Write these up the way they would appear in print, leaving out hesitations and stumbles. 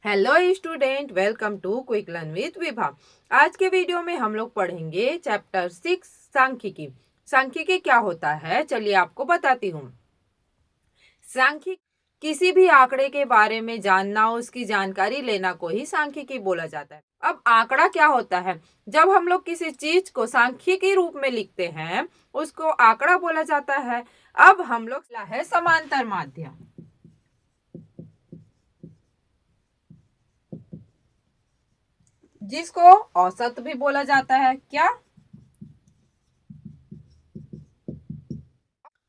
Hello student, welcome to quick learn with Vibha. आज के video में हम लोग पढ़ेंगे चैप्टर 6 सांख्यिकी। सांख्यिकी क्या होता है, चलिए आपको बताती हूँ। सांख्यिकी किसी भी आंकड़े के बारे में जानना, उसकी जानकारी लेना को ही सांख्यिकी बोला जाता है। अब आंकड़ा क्या होता है? जब हम लोग किसी चीज को सांख्यिकी रूप में लिखते हैं उसको आंकड़ा बोला जाता है। अब हम लोग है समांतर माध्य, जिसको औसत भी बोला जाता है। क्या?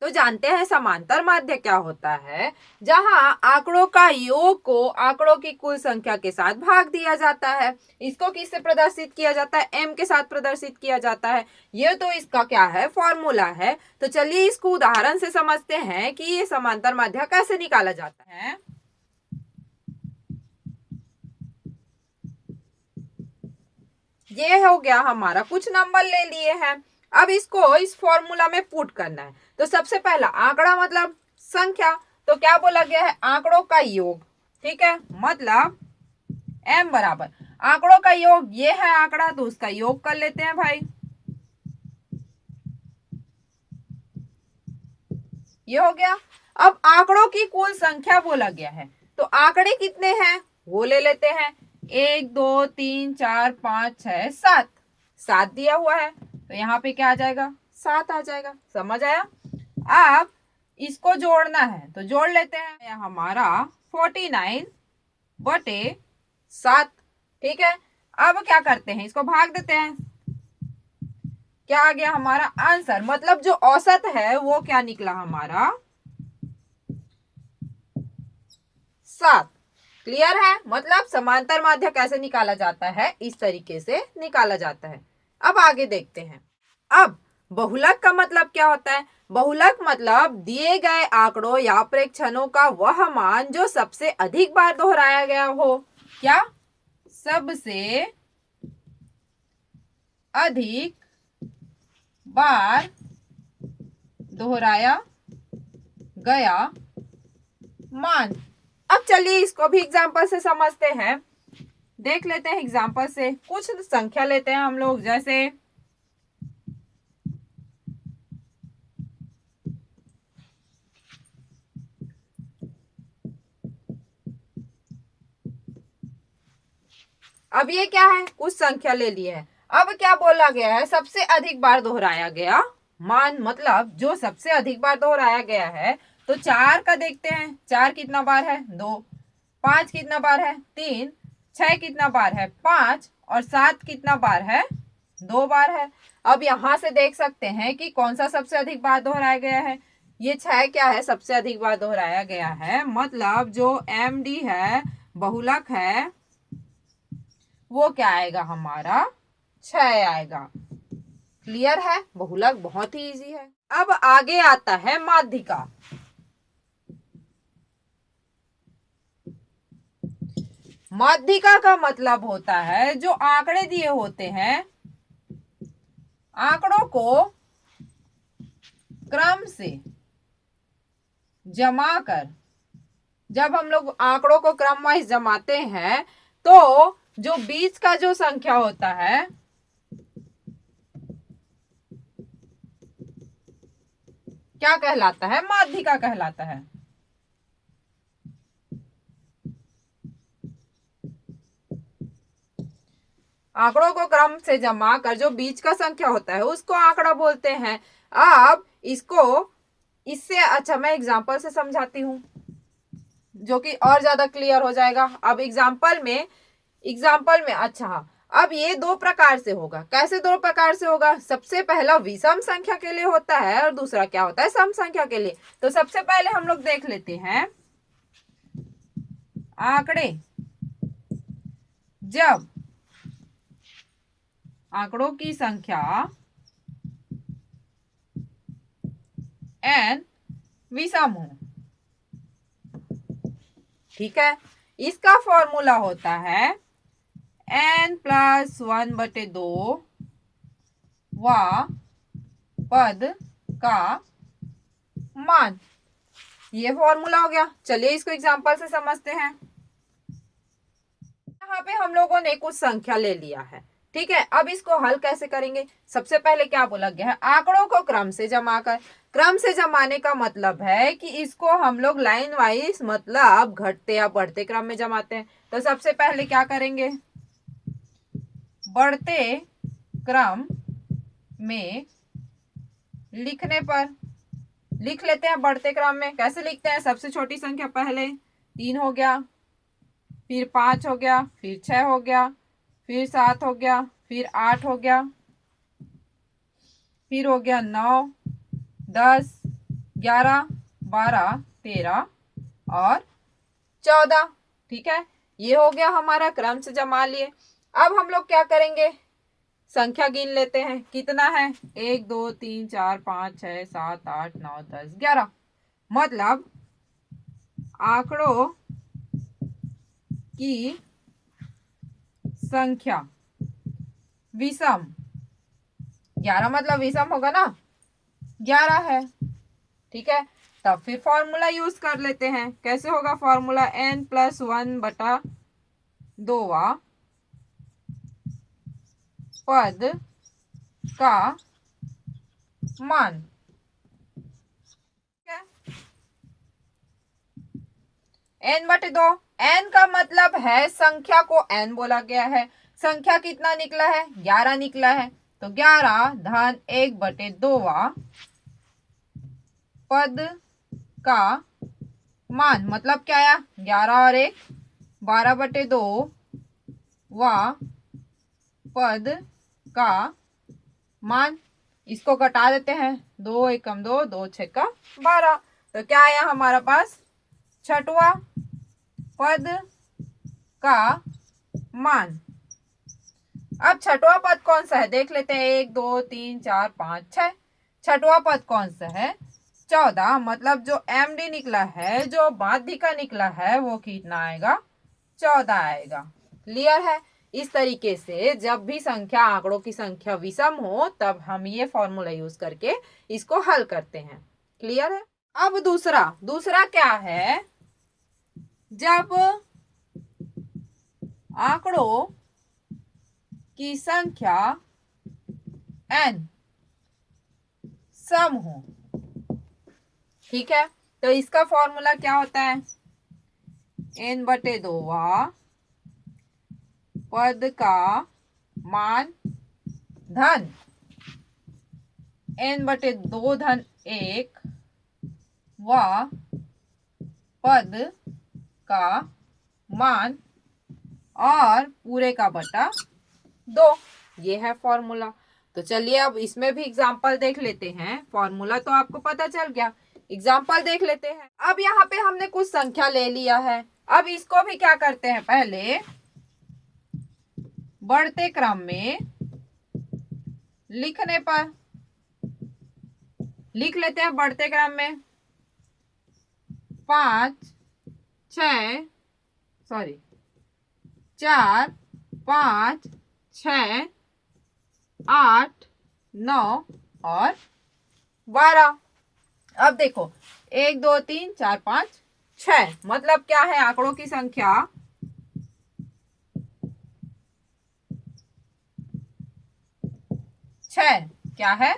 तो जानते हैं समांतर माध्य क्या होता है। जहां आंकड़ों का योग को आंकड़ों की कुल संख्या के साथ भाग दिया जाता है। इसको किससे प्रदर्शित किया जाता है? m के साथ प्रदर्शित किया जाता है। ये तो इसका क्या है, फॉर्मूला है। तो चलिए इसको उदाहरण से समझते हैं कि ये समांतर माध्य कैसे निकाला जाता है। ये हो गया हमारा, कुछ नंबर ले लिए हैं। अब इसको इस फॉर्मूला में पुट करना है। तो सबसे पहला आंकड़ा मतलब संख्या, तो क्या बोला गया है? आंकड़ों का योग। ठीक है, मतलब m बराबर आंकड़ों का योग। ये है आंकड़ा, तो उसका योग कर लेते हैं भाई। ये हो गया। अब आंकड़ों की कुल संख्या बोला गया है, तो आंकड़े कितने हैं वो ले लेते हैं। 1 2 3 4 5 6 7, 7 दिया हुआ है, तो यहाँ पे क्या आ जाएगा? 7 आ जाएगा। समझ आया? अब इसको जोड़ना है तो जोड़ लेते हैं। हमारा 49/7। ठीक है, अब क्या करते हैं, इसको भाग देते हैं। क्या आ गया हमारा आंसर? मतलब जो औसत है वो क्या निकला हमारा? 7। क्लियर है? मतलब समांतर माध्य कैसे निकाला जाता है, इस तरीके से निकाला जाता है। अब आगे देखते हैं। अब बहुलक का मतलब क्या होता है? बहुलक मतलब दिए गए आंकड़ों या प्रेक्षणों का वह मान जो सबसे अधिक बार दोहराया गया हो। क्या? सबसे अधिक बार दोहराया गया मान। अब चलिए इसको भी एग्जांपल से समझते हैं। देख लेते हैं एग्जांपल से। कुछ संख्या लेते हैं हम लोग, जैसे अब ये क्या है, कुछ संख्या ले ली है। अब क्या बोला गया है? सबसे अधिक बार दोहराया गया मान, मतलब जो सबसे अधिक बार दोहराया गया है। तो 4 का देखते हैं, 4 कितना बार है? 2। 5 कितना बार है? 3। 6 कितना बार है? 5। और 7 कितना बार है? 2 बार है। अब यहां से देख सकते हैं कि कौन सा सबसे अधिक बार दोहराया गया है। ये 6 क्या है? सबसे अधिक बार दोहराया गया है। मतलब जो एम डी है, बहुलक है, वो क्या आएगा हमारा? 6 आएगा। क्लियर है? बहुलक बहुत ही इजी है। अब आगे आता है माध्यिका। माध्यिका का मतलब होता है जो आंकड़े दिए होते हैं, आंकड़ों को क्रम से जमा कर, जब हम लोग आंकड़ों को क्रम वाइज जमाते हैं तो जो बीच का जो संख्या होता है क्या कहलाता है? माध्यिका कहलाता है। आंकड़ों को क्रम से जमा कर जो बीच का संख्या होता है उसको आंकड़ा बोलते हैं। अब इसको इससे अच्छा मैं एग्जांपल से समझाती हूँ, जो कि और ज्यादा क्लियर हो जाएगा। अब एग्जाम्पल में अच्छा हाँ, अब ये दो प्रकार से होगा। कैसे दो प्रकार से होगा? सबसे पहला विषम संख्या के लिए होता है और दूसरा क्या होता है? सम संख्या के लिए। तो सबसे पहले हम लोग देख लेते हैं, आंकड़े जब आंकड़ों की संख्या n विषम हो। ठीक है, इसका फॉर्मूला होता है n+1/2 व पद का मान। ये फॉर्मूला हो गया। चलिए इसको एग्जांपल से समझते हैं। हम लोगों ने कुछ संख्या ले लिया है, ठीक है। अब इसको हल कैसे करेंगे? सबसे पहले क्या बोला गया है? आंकड़ों को क्रम से जमा कर। क्रम से जमाने का मतलब है कि इसको हम लोग लाइन वाइज मतलब घटते या बढ़ते क्रम में जमाते हैं। तो सबसे पहले क्या करेंगे? बढ़ते क्रम में लिखने पर लिख लेते हैं। बढ़ते क्रम में कैसे लिखते हैं? सबसे छोटी संख्या पहले 3 हो गया, फिर 5 हो गया, फिर 6 हो गया, फिर 7 हो गया, फिर 8 हो गया, फिर हो गया 9, 10, 11, 12, 13 और 14, ठीक है। ये हो गया हमारा क्रम से जमा लिए। अब हम लोग क्या करेंगे? संख्या गिन लेते हैं। कितना है? 1 2 3 4 5 6 7 8 9 10 11। मतलब आंकड़ों की संख्या विषम, 11 मतलब विषम होगा ना, 11 है, ठीक है। तब फिर फॉर्मूला यूज कर लेते हैं। कैसे होगा फॉर्मूला? n+1/2 पद का मान, ठीक है। n/2, n का मतलब है संख्या को n बोला गया है। संख्या कितना निकला है? 11 निकला है। तो 11 धन 1/2 पद का मान, मतलब क्या आया? 11 और 1 12/2 पद का मान। इसको घटा देते हैं। 2 एकम 2, 2 छक्का 12। तो क्या आया हमारा पास? छठवां पद का मान। अब छठवां पद कौन सा है देख लेते हैं। 1 2 3 4 5 6। छठवां पद कौन सा है? 14। मतलब जो MD निकला है, जो माध्यिका निकला है, वो कितना आएगा? 14 आएगा। क्लियर है? इस तरीके से जब भी संख्या, आंकड़ों की संख्या विषम हो, तब हम ये फॉर्मूला यूज करके इसको हल करते हैं। क्लियर है? अब दूसरा क्या है? जब आंकड़ों की संख्या n सम हो, ठीक है। तो इसका फॉर्मूला क्या होता है? n/2 पद का मान धन n/2 धन 1 पद का मान और पूरे का बटा 2। ये है फॉर्मूला। तो चलिए अब इसमें भी एग्जाम्पल देख लेते हैं। फॉर्मूला तो आपको पता चल गया, एग्जाम्पल देख लेते हैं। अब यहाँ पे हमने कुछ संख्या ले लिया है। अब इसको भी क्या करते हैं? पहले बढ़ते क्रम में लिखने पर लिख लेते हैं। बढ़ते क्रम में 4 5 6 8 9 और 12। अब देखो 1 2 3 4 5 6, मतलब क्या है? आंकड़ों की संख्या 6 क्या है?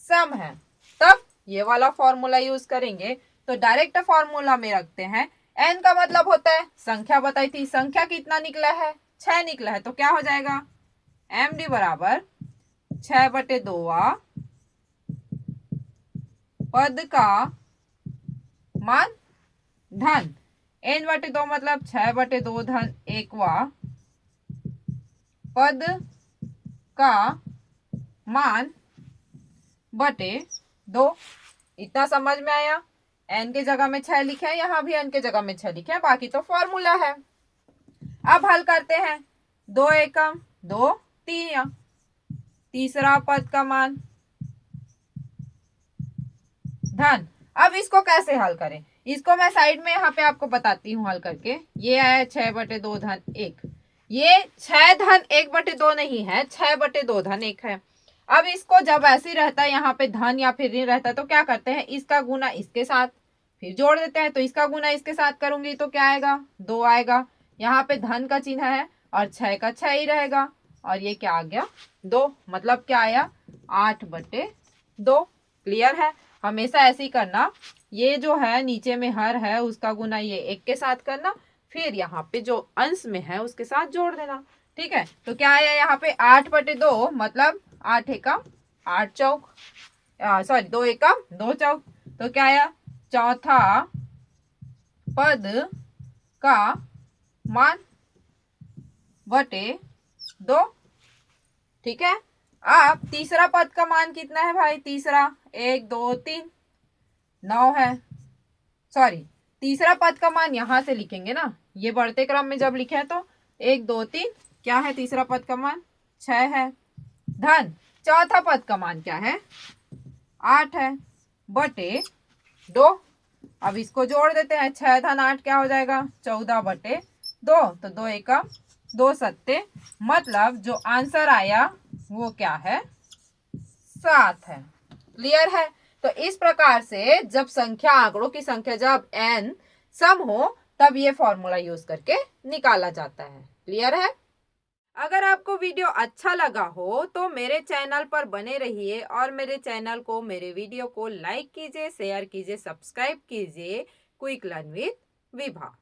सम है। तब ये वाला फॉर्मूला यूज करेंगे। तो डायरेक्ट फॉर्मूला में रखते हैं। n का मतलब होता है संख्या, बताई थी। संख्या कितना निकला है? 6 निकला है। तो क्या हो जाएगा? MD बराबर 6/2 पद का मान धन n/2 मतलब 6/2 धन 1 पद का मान बटे 2। इतना समझ में आया? n के जगह में 6 लिखे हैं, यहाँ भी n के जगह में 6 लिखे हैं, बाकी तो फॉर्मूला है। अब हल करते हैं। 2 एकम 2 3, तीसरा पद का मान धन। अब इसको कैसे हल करें? इसको मैं साइड में यहाँ पे आपको बताती हूँ हल करके। ये आया 6/2 धन 1। ये 6 धन 1/2 नहीं है, 6/2 धन 1 है। अब इसको जब ऐसे रहता है यहाँ पे धन या फिर ऋण रहता है, तो क्या करते हैं? इसका गुना इसके साथ फिर जोड़ देते हैं। तो इसका गुना इसके साथ करूंगी तो क्या आएगा? 2 आएगा। यहाँ पे धन का चिन्ह है और 6 का 6 ही रहेगा, और ये क्या आ गया 2, मतलब क्या आया 8/2। क्लियर है? हमेशा ऐसे ही करना, ये जो है नीचे में हर है उसका गुना ये 1 के साथ करना, फिर यहाँ पे जो अंश में है उसके साथ जोड़ देना। ठीक है, तो क्या आया यहाँ पे 8/2, मतलब 8 एकम 8 चौक, सॉरी 2 एकम 2 चौक, तो क्या आया चौथा पद का मान बटे 2। ठीक है, अब तीसरा पद का मान कितना है भाई? तीसरा 1 2 3 9 है, सॉरी तीसरा पद का मान यहां से लिखेंगे ना, ये बढ़ते क्रम में जब लिखे तो 1 2 3, क्या है तीसरा पद का मान 6 है। धन चौथा पद का मान क्या है 8 है, बटे 2। अब इसको जोड़ देते हैं, 6 धन 8 क्या हो जाएगा 14/2, तो 2 एकम 2 सत्ते, मतलब जो आंसर आया वो क्या है 7 है। क्लियर है? तो इस प्रकार से जब संख्या, आंकड़ों की संख्या जब n सम हो तब ये फॉर्मूला यूज करके निकाला जाता है। क्लियर है? अगर आपको वीडियो अच्छा लगा हो तो मेरे चैनल पर बने रहिए और मेरे चैनल को, मेरे वीडियो को लाइक कीजिए, शेयर कीजिए, सब्सक्राइब कीजिए। Quick learn with Vibha.